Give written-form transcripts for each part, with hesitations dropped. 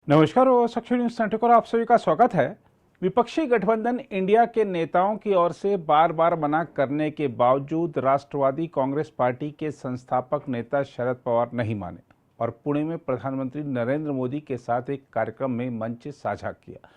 नमस्कार और सक्रिय न्यूज सेंटर पर आप सभी का स्वागत है। विपक्षी गठबंधन इंडिया के नेताओं की ओर से बार बार मना करने के बावजूद राष्ट्रवादी कांग्रेस पार्टी के संस्थापक नेता शरद पवार नहीं माने और पुणे में प्रधानमंत्री नरेंद्र मोदी के साथ एक कार्यक्रम में मंच साझा किया।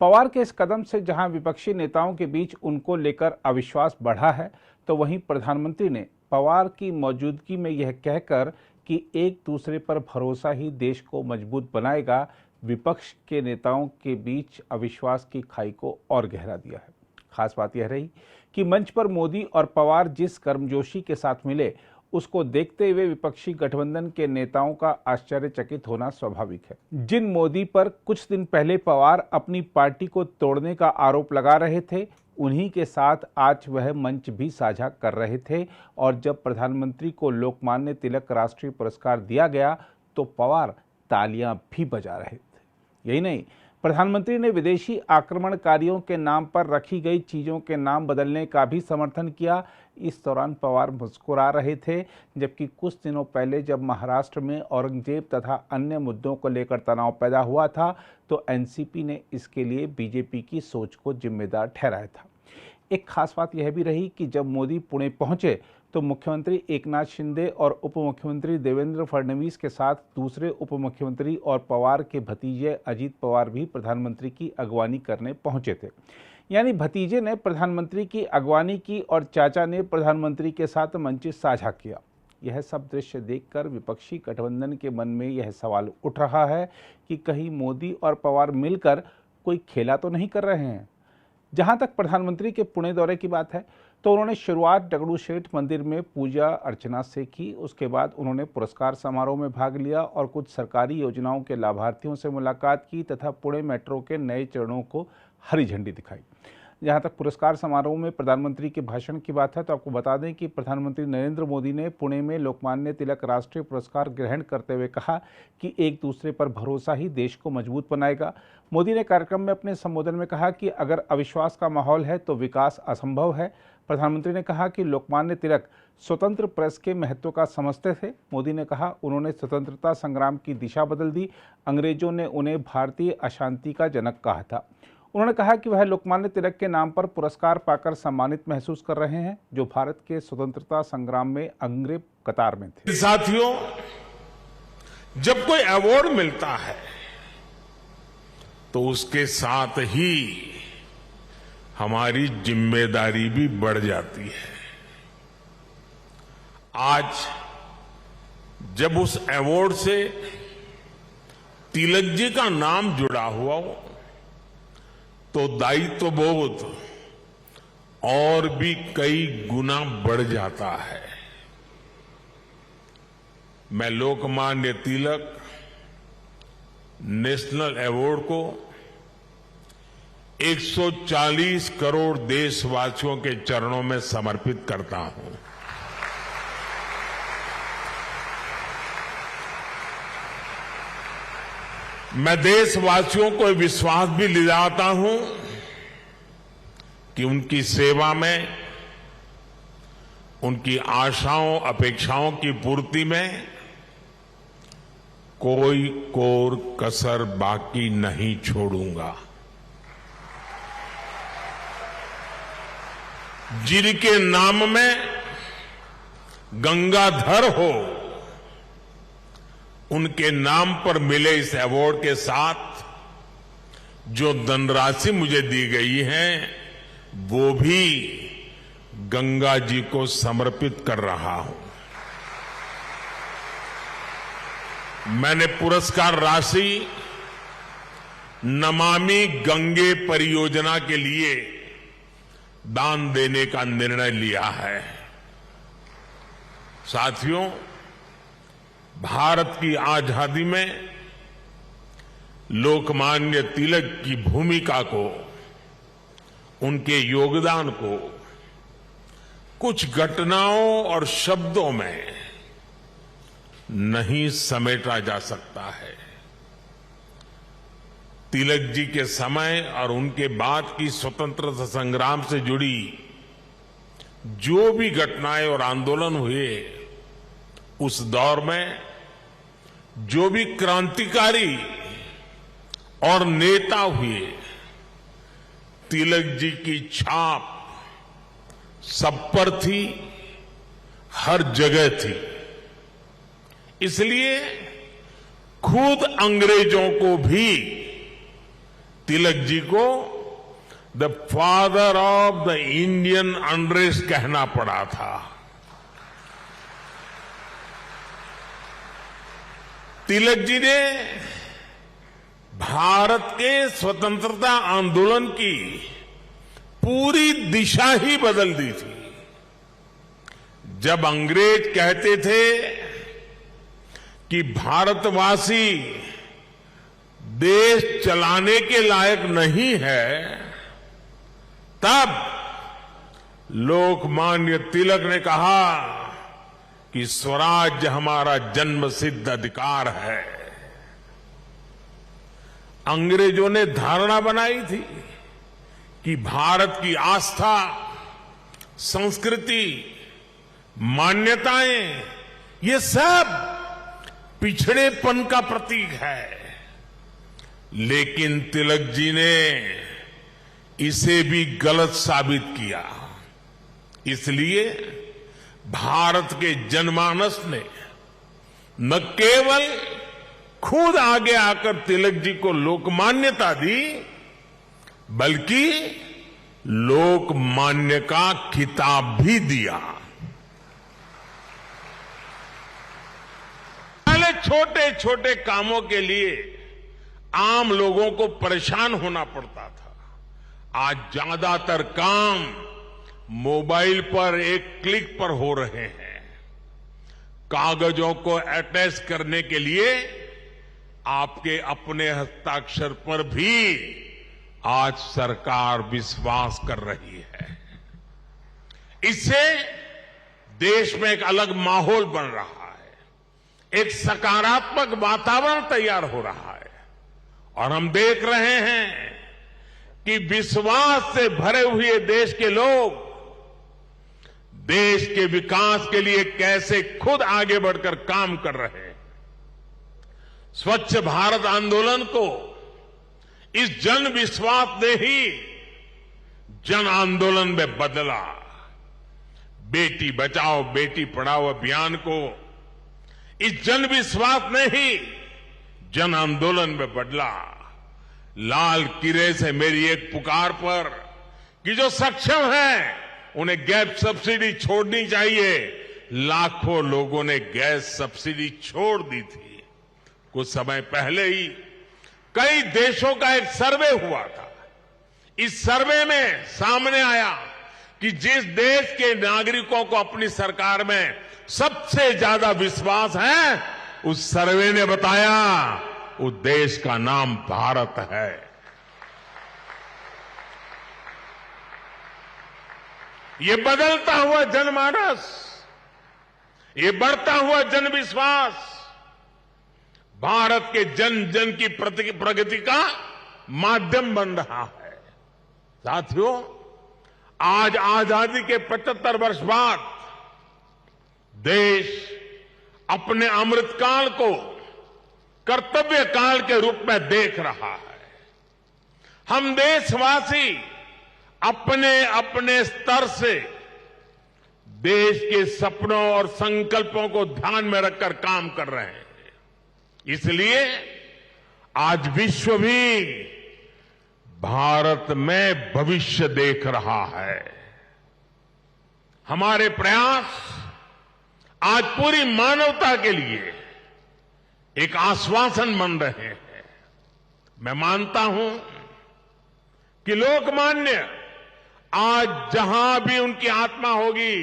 पवार के इस कदम से जहां विपक्षी नेताओं के बीच उनको लेकर अविश्वास बढ़ा है, तो वहीं प्रधानमंत्री ने पवार की मौजूदगी में यह कहकर कि एक दूसरे पर भरोसा ही देश को मजबूत बनाएगा, विपक्ष के नेताओं के बीच अविश्वास की खाई को और गहरा दिया है। खास बात यह रही कि मंच पर मोदी और पवार जिस गर्मजोशी के साथ मिले, उसको देखते हुए विपक्षी गठबंधन के नेताओं का आश्चर्यचकित होना स्वाभाविक है। जिन मोदी पर कुछ दिन पहले पवार अपनी पार्टी को तोड़ने का आरोप लगा रहे थे, उन्हीं के साथ आज वह मंच भी साझा कर रहे थे और जब प्रधानमंत्री को लोकमान्य तिलक राष्ट्रीय पुरस्कार दिया गया तो पवार तालियां भी बजा रहे थे। यही नहीं, प्रधानमंत्री ने विदेशी आक्रमणकारियों के नाम पर रखी गई चीज़ों के नाम बदलने का भी समर्थन किया। इस दौरान पवार मुस्कुरा रहे थे, जबकि कुछ दिनों पहले जब महाराष्ट्र में औरंगजेब तथा अन्य मुद्दों को लेकर तनाव पैदा हुआ था, तो एनसीपी ने इसके लिए बीजेपी की सोच को जिम्मेदार ठहराया था। एक खास बात यह भी रही कि जब मोदी पुणे पहुंचे तो मुख्यमंत्री एकनाथ शिंदे और उप मुख्यमंत्री देवेंद्र फडणवीस के साथ दूसरे उप मुख्यमंत्री और पवार के भतीजे अजीत पवार भी प्रधानमंत्री की अगवानी करने पहुंचे थे। यानी भतीजे ने प्रधानमंत्री की अगवानी की और चाचा ने प्रधानमंत्री के साथ मंच साझा किया। यह सब दृश्य देखकर विपक्षी गठबंधन के मन में यह सवाल उठ रहा है कि कहीं मोदी और पवार मिलकर कोई खेला तो नहीं कर रहे हैं। जहां तक प्रधानमंत्री के पुणे दौरे की बात है, तो उन्होंने शुरुआत डगड़ू शेठ मंदिर में पूजा अर्चना से की। उसके बाद उन्होंने पुरस्कार समारोह में भाग लिया और कुछ सरकारी योजनाओं के लाभार्थियों से मुलाकात की तथा पुणे मेट्रो के नए चरणों को हरी झंडी दिखाई। जहां तक पुरस्कार समारोह में प्रधानमंत्री के भाषण की बात है, तो आपको बता दें कि प्रधानमंत्री नरेंद्र मोदी ने पुणे में लोकमान्य तिलक राष्ट्रीय पुरस्कार ग्रहण करते हुए कहा कि एक दूसरे पर भरोसा ही देश को मजबूत बनाएगा। मोदी ने कार्यक्रम में अपने संबोधन में कहा कि अगर अविश्वास का माहौल है तो विकास असंभव है। प्रधानमंत्री ने कहा कि लोकमान्य तिलक स्वतंत्र प्रेस के महत्व का समझते थे। मोदी ने कहा उन्होंने स्वतंत्रता संग्राम की दिशा बदल दी। अंग्रेजों ने उन्हें भारतीय अशांति का जनक कहा था। उन्होंने कहा कि वह लोकमान्य तिलक के नाम पर पुरस्कार पाकर सम्मानित महसूस कर रहे हैं, जो भारत के स्वतंत्रता संग्राम में अग्रणी कतार में थे। साथियों, जब कोई अवार्ड मिलता है तो उसके साथ ही हमारी जिम्मेदारी भी बढ़ जाती है। आज जब उस अवार्ड से तिलक जी का नाम जुड़ा हुआ हो तो दायित्व बोध और भी कई गुना बढ़ जाता है। मैं लोकमान्य तिलक नेशनल अवार्ड को 140 करोड़ देशवासियों के चरणों में समर्पित करता हूं। मैं देशवासियों को विश्वास भी दिलाता हूं कि उनकी सेवा में, उनकी आशाओं अपेक्षाओं की पूर्ति में कोई कोर कसर बाकी नहीं छोड़ूंगा। जिनके नाम में गंगाधर हो, उनके नाम पर मिले इस अवार्ड के साथ जो धनराशि मुझे दी गई है, वो भी गंगा जी को समर्पित कर रहा हूं। मैंने पुरस्कार राशि नमामि गंगे परियोजना के लिए दान देने का निर्णय लिया है। साथियों, भारत की आजादी में लोकमान्य तिलक की भूमिका को, उनके योगदान को कुछ घटनाओं और शब्दों में नहीं समेटा जा सकता है। तिलक जी के समय और उनके बाद की स्वतंत्रता संग्राम से जुड़ी जो भी घटनाएं और आंदोलन हुए, उस दौर में जो भी क्रांतिकारी और नेता हुए, तिलक जी की छाप सब पर थी, हर जगह थी। इसलिए खुद अंग्रेजों को भी तिलक जी को the father of the Indian unrest कहना पड़ा था। तिलक जी ने भारत के स्वतंत्रता आंदोलन की पूरी दिशा ही बदल दी थी। जब अंग्रेज कहते थे कि भारतवासी देश चलाने के लायक नहीं है, तब लोकमान्य तिलक ने कहा कि स्वराज्य हमारा जन्मसिद्ध अधिकार है। अंग्रेजों ने धारणा बनाई थी कि भारत की आस्था, संस्कृति, मान्यताएं, ये सब पिछड़ेपन का प्रतीक है। लेकिन तिलक जी ने इसे भी गलत साबित किया। इसलिए भारत के जनमानस ने न केवल खुद आगे आकर तिलक जी को लोकमान्यता दी, बल्कि लोकमान्य का खिताब भी दिया। पहले छोटे छोटे कामों के लिए आम लोगों को परेशान होना पड़ता था। आज ज्यादातर काम मोबाइल पर एक क्लिक पर हो रहे हैं। कागजों को अटैच करने के लिए आपके अपने हस्ताक्षर पर भी आज सरकार विश्वास कर रही है। इससे देश में एक अलग माहौल बन रहा है, एक सकारात्मक वातावरण तैयार हो रहा है। और हम देख रहे हैं कि विश्वास से भरे हुए देश के लोग देश के विकास के लिए कैसे खुद आगे बढ़कर काम कर रहे हैं। स्वच्छ भारत आंदोलन को इस जन विश्वास ने ही जन आंदोलन में बदला। बेटी बचाओ बेटी पढ़ाओ अभियान को इस जन विश्वास ने ही जन आंदोलन में बदला। लाल किले से मेरी एक पुकार पर कि जो सक्षम है उन्हें गैस सब्सिडी छोड़नी चाहिए, लाखों लोगों ने गैस सब्सिडी छोड़ दी थी। कुछ समय पहले ही कई देशों का एक सर्वे हुआ था। इस सर्वे में सामने आया कि जिस देश के नागरिकों को अपनी सरकार में सबसे ज्यादा विश्वास है, उस सर्वे ने बताया उस देश का नाम भारत है। ये बदलता हुआ जनमानस, ये बढ़ता हुआ जनविश्वास भारत के जन जन की प्रगति का माध्यम बन रहा है। साथियों, आज आजादी के 75 वर्ष बाद देश अपने अमृतकाल को कर्तव्य काल के रूप में देख रहा है। हम देशवासी अपने अपने स्तर से देश के सपनों और संकल्पों को ध्यान में रखकर काम कर रहे हैं। इसलिए आज विश्व भी भारत में भविष्य देख रहा है। हमारे प्रयास आज पूरी मानवता के लिए एक आश्वासन बन रहे हैं। मैं मानता हूं कि लोकमान्य आज जहां भी उनकी आत्मा होगी,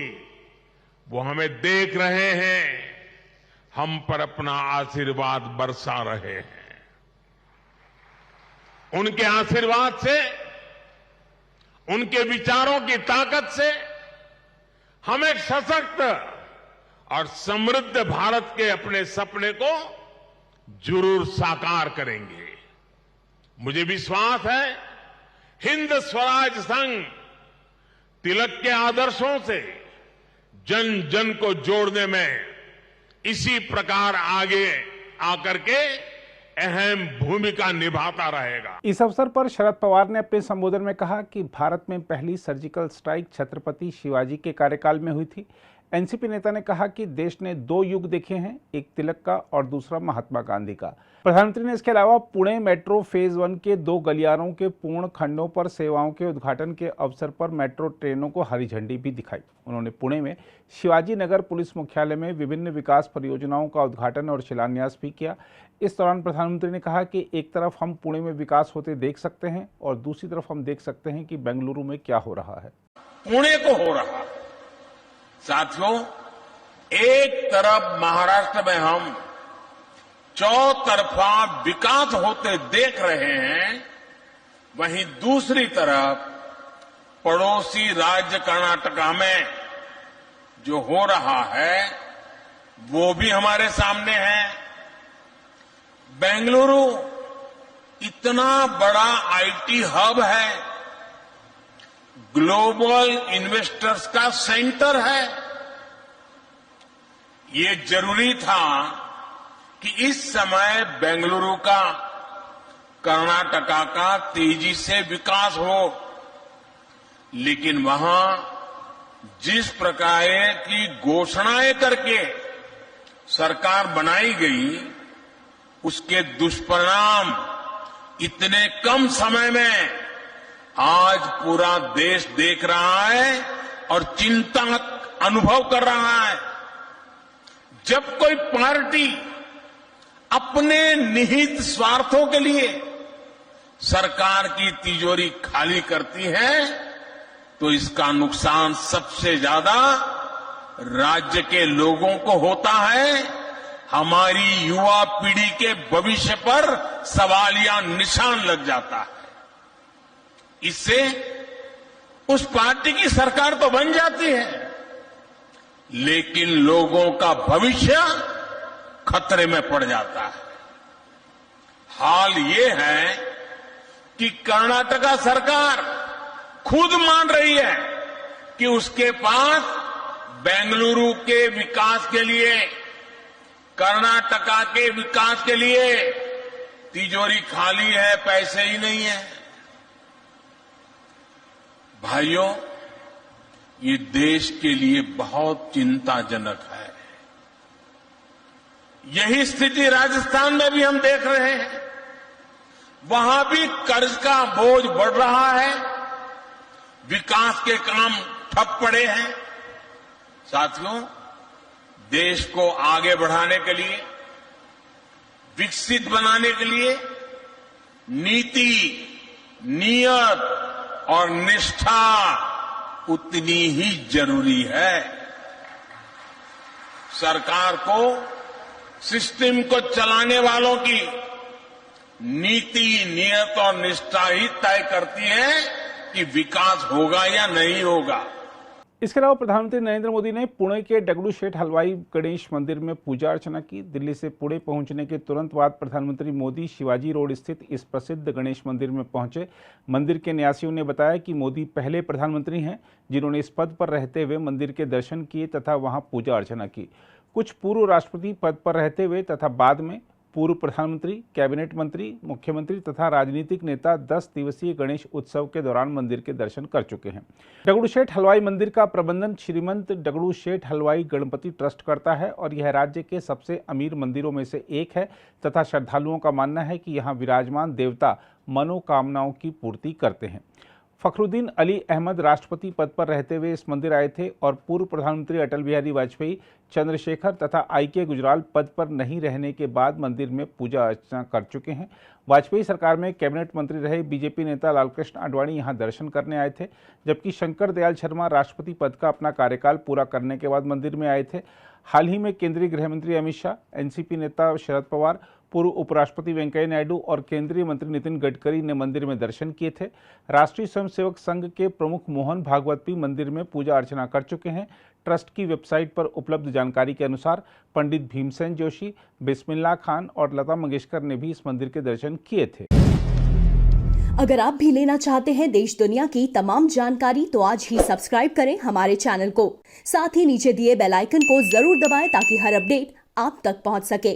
वो हमें देख रहे हैं, हम पर अपना आशीर्वाद बरसा रहे हैं। उनके आशीर्वाद से, उनके विचारों की ताकत से हम एक सशक्त और समृद्ध भारत के अपने सपने को जरूर साकार करेंगे। मुझे विश्वास है हिंद स्वराज संघ तिलक के आदर्शों से जन जन को जोड़ने में इसी प्रकार आगे आकर के अहम भूमिका निभाता रहेगा। इस अवसर पर शरद पवार ने अपने संबोधन में कहा कि भारत में पहली सर्जिकल स्ट्राइक छत्रपति शिवाजी के कार्यकाल में हुई थी। एनसीपी नेता ने कहा कि देश ने 2 युग देखे हैं, एक तिलक का और दूसरा महात्मा गांधी का। प्रधानमंत्री ने इसके अलावा पुणे मेट्रो फेज 1 के 2 गलियारों के पूर्ण खंडों पर सेवाओं के उद्घाटन के अवसर पर मेट्रो ट्रेनों को हरी झंडी भी दिखाई। उन्होंने पुणे में शिवाजी नगर पुलिस मुख्यालय में विभिन्न विकास परियोजनाओं का उद्घाटन और शिलान्यास भी किया। इस दौरान प्रधानमंत्री ने कहा कि एक तरफ हम पुणे में विकास होते देख सकते हैं और दूसरी तरफ हम देख सकते हैं कि बेंगलुरु में क्या हो रहा है। पुणे को हो रहा है। साथियों, एक तरफ महाराष्ट्र में हम चौतरफा विकास होते देख रहे हैं, वहीं दूसरी तरफ पड़ोसी राज्य कर्नाटका में जो हो रहा है वो भी हमारे सामने है। बेंगलुरु इतना बड़ा आईटी हब है, ग्लोबल इन्वेस्टर्स का सेंटर है। ये जरूरी था कि इस समय बेंगलुरु का, कर्नाटका का तेजी से विकास हो, लेकिन वहां जिस प्रकार की घोषणाएं करके सरकार बनाई गई, उसके दुष्परिणाम इतने कम समय में आज पूरा देश देख रहा है और चिंता अनुभव कर रहा है। जब कोई पार्टी अपने निहित स्वार्थों के लिए सरकार की तिजोरी खाली करती है तो इसका नुकसान सबसे ज्यादा राज्य के लोगों को होता है। हमारी युवा पीढ़ी के भविष्य पर सवालिया निशान लग जाता है। इससे उस पार्टी की सरकार तो बन जाती है, लेकिन लोगों का भविष्य खतरे में पड़ जाता है। हाल ये है कि कर्नाटका सरकार खुद मान रही है कि उसके पास बेंगलुरु के विकास के लिए, कर्नाटका के विकास के लिए तिजोरी खाली है, पैसे ही नहीं है। भाइयों, ये देश के लिए बहुत चिंताजनक है। यही स्थिति राजस्थान में भी हम देख रहे हैं। वहां भी कर्ज का बोझ बढ़ रहा है, विकास के काम ठप पड़े हैं। साथियों, देश को आगे बढ़ाने के लिए, विकसित बनाने के लिए नीति, नियत और निष्ठा उतनी ही जरूरी है। सरकार को, सिस्टम को चलाने वालों की नीति, नियत और निष्ठा ही तय करती है कि विकास होगा या नहीं होगा। इसके अलावा प्रधानमंत्री नरेंद्र मोदी ने पुणे के डगडू शेठ हलवाई गणेश मंदिर में पूजा अर्चना की। दिल्ली से पुणे पहुंचने के तुरंत बाद प्रधानमंत्री मोदी शिवाजी रोड स्थित इस प्रसिद्ध गणेश मंदिर में पहुंचे। मंदिर के न्यासियों ने बताया कि मोदी पहले प्रधानमंत्री हैं जिन्होंने इस पद पर रहते हुए मंदिर के दर्शन किए तथा वहां पूजा अर्चना की। कुछ पूर्व राष्ट्रपति पद पर रहते हुए तथा बाद में पूर्व प्रधानमंत्री, कैबिनेट मंत्री, मुख्यमंत्री तथा राजनीतिक नेता 10 दिवसीय गणेश उत्सव के दौरान मंदिर के दर्शन कर चुके हैं। डगडू शेठ हलवाई मंदिर का प्रबंधन श्रीमंत डगडू शेठ हलवाई गणपति ट्रस्ट करता है और यह राज्य के सबसे अमीर मंदिरों में से एक है तथा श्रद्धालुओं का मानना है कि यहाँ विराजमान देवता मनोकामनाओं की पूर्ति करते हैं। फखरुद्दीन अली अहमद राष्ट्रपति पद पर रहते हुए इस मंदिर आए थे और पूर्व प्रधानमंत्री अटल बिहारी वाजपेयी, चंद्रशेखर तथा आई.के. गुजराल पद पर नहीं रहने के बाद मंदिर में पूजा अर्चना कर चुके हैं। वाजपेयी सरकार में कैबिनेट मंत्री रहे बीजेपी नेता लालकृष्ण आडवाणी यहां दर्शन करने आए थे, जबकि शंकर दयाल शर्मा राष्ट्रपति पद का अपना कार्यकाल पूरा करने के बाद मंदिर में आए थे। हाल ही में केंद्रीय गृह मंत्री अमित शाह, एनसीपी नेता शरद पवार, पूर्व उपराष्ट्रपति वेंकैया नायडू और केंद्रीय मंत्री नितिन गडकरी ने मंदिर में दर्शन किए थे। राष्ट्रीय स्वयंसेवक संघ के प्रमुख मोहन भागवत भी मंदिर में पूजा अर्चना कर चुके हैं। ट्रस्ट की वेबसाइट पर उपलब्ध जानकारी के अनुसार पंडित भीमसेन जोशी, बिस्मिल्लाह खान और लता मंगेशकर ने भी इस मंदिर के दर्शन किए थे। अगर आप भी लेना चाहते हैं देश दुनिया की तमाम जानकारी तो आज ही सब्सक्राइब करें हमारे चैनल को। साथ ही नीचे दिए बेल आइकन को जरूर दबाएं ताकि हर अपडेट आप तक पहुंच सके।